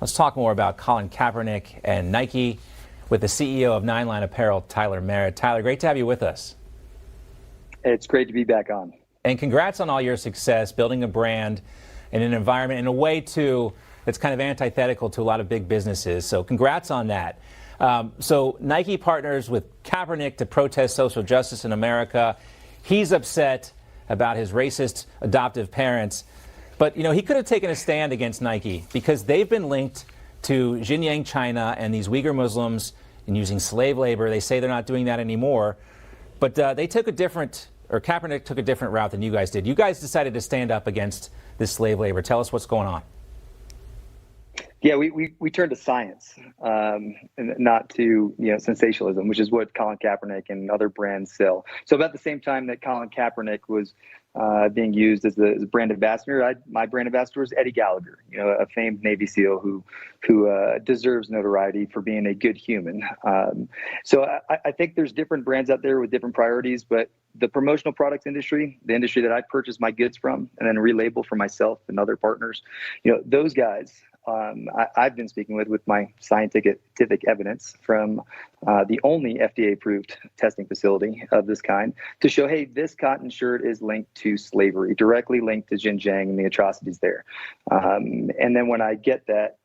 Let's talk more about Colin Kaepernick and Nike with the CEO of Nine Line Apparel, Tyler Merritt. Tyler, great to have you with us. It's great to be back on. And congrats on all your success building a brand in an environment in a way, too, that's kind of antithetical to a lot of big businesses. So congrats on that. So Nike partners with Kaepernick to protest social justice in America. He's upset about his racist adoptive parents. But, you know, he could have taken a stand against Nike because they've been linked to Xinjiang, China, and these Uyghur Muslims and using slave labor. They say they're not doing that anymore. But they took a different, or Kaepernick took a different route than you guys did. You guys decided to stand up against this slave labor. Tell us what's going on. Yeah, we turned to science, and not to sensationalism, which is what Colin Kaepernick and other brands sell. So about the same time that Colin Kaepernick was being used as a brand ambassador, my brand ambassador was Eddie Gallagher, a famed Navy SEAL who deserves notoriety for being a good human. So I think there's different brands out there with different priorities, but the promotional products industry, the industry that I purchase my goods from and then relabel for myself and other partners, those guys. I've been speaking with my scientific evidence from the only FDA-approved testing facility of this kind to show, hey, this cotton shirt is linked to slavery, directly linked to Xinjiang and the atrocities there. And then when I get that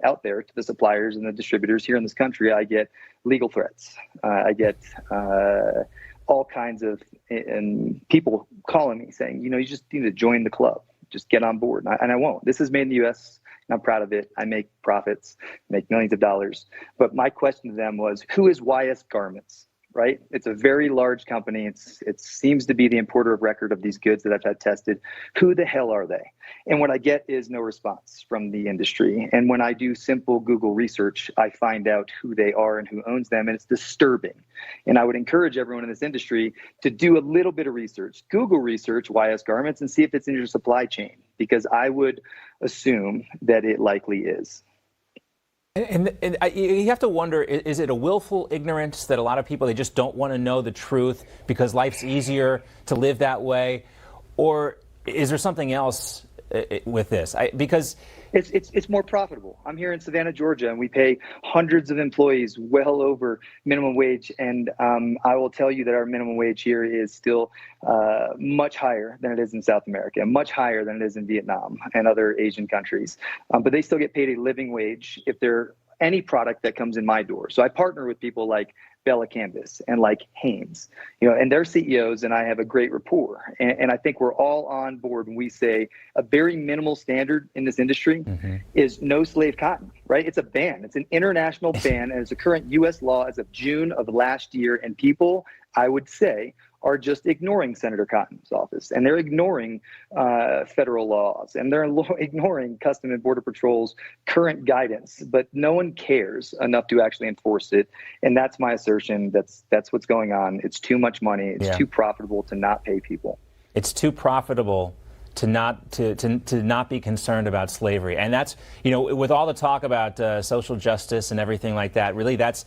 out there to the suppliers and the distributors here in this country, I get legal threats. I get all kinds of people calling me saying, you just need to join the club. Just get on board. And I won't. This is made in the U.S. I'm proud of it. I make profits, make millions of dollars. But my question to them was, who is YS Garments, right? It's a very large company. It seems to be the importer of record of these goods that I've had tested. Who the hell are they? And what I get is no response from the industry. And when I do simple Google research, I find out who they are and who owns them. And it's disturbing. And I would encourage everyone in this industry to do a little bit of research. Google research YS Garments and see if it's in your supply chain, because I would assume that it likely is. And you have to wonder, is it a willful ignorance that a lot of people, they just don't want to know the truth because life's easier to live that way? Or is there something else with this? Because it's more profitable. I'm here in Savannah, Georgia, and we pay hundreds of employees well over minimum wage. And I will tell you that our minimum wage here is still much higher than it is in South America, much higher than it is in Vietnam and other Asian countries. But they still get paid a living wage if they're any product that comes in my door. So I partner with people like Bella Canvas and like Hanes, and their CEOs and I have a great rapport. And I think we're all on board when we say a very minimal standard in this industry is no slave cotton, right? It's a ban. It's an international ban, and it's a current U.S. law as of June of last year. And people, I would say, are just ignoring Senator Cotton's office, and they're ignoring federal laws, and they're ignoring Custom and Border Patrol's current guidance, but no one cares enough to actually enforce it. And that's my assertion. That's what's going on. It's too much money. It's too profitable to not pay people. It's too profitable to not be concerned about slavery. And that's, with all the talk about social justice and everything like that, really that's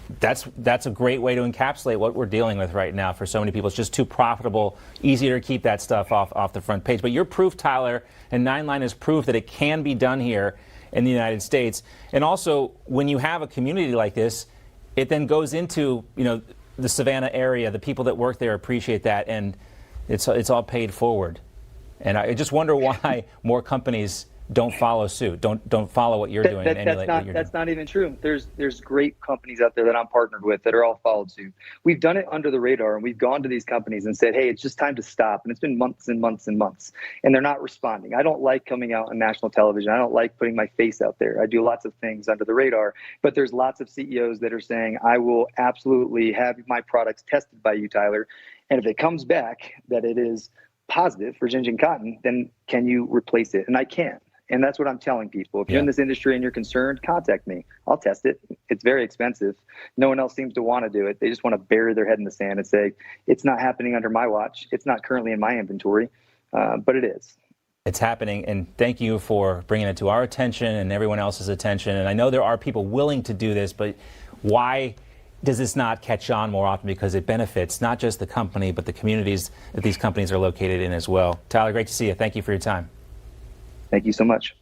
a great way to encapsulate what we're dealing with right now for so many people. It's just too profitable, easier to keep that stuff off the front page. But you're proof, Tyler, and Nine Line is proof that it can be done here in the United States. And also, when you have a community like this, it then goes into, the Savannah area. The people that work there appreciate that, and it's all paid forward. And I just wonder why more companies don't follow suit, don't follow what you're doing and emulate what you're doing. That's not even true. There's great companies out there that I'm partnered with that are all followed suit. We've done it under the radar, and we've gone to these companies and said, hey, it's just time to stop. And it's been months and months and months, and they're not responding. I don't like coming out on national television. I don't like putting my face out there. I do lots of things under the radar, but there's lots of CEOs that are saying, I will absolutely have my products tested by you, Tyler. And if it comes back that it is positive for Xinjiang cotton, then can you replace it? And I can. And that's what I'm telling people. If you're in this industry and you're concerned, contact me. I'll test it. It's very expensive. No one else seems to want to do it. They just want to bury their head in the sand and say, it's not happening under my watch. It's not currently in my inventory, but it is. It's happening, and thank you for bringing it to our attention and everyone else's attention. And I know there are people willing to do this, but why does this not catch on more often? Because it benefits not just the company, but the communities that these companies are located in as well. Tyler, great to see you. Thank you for your time. Thank you so much.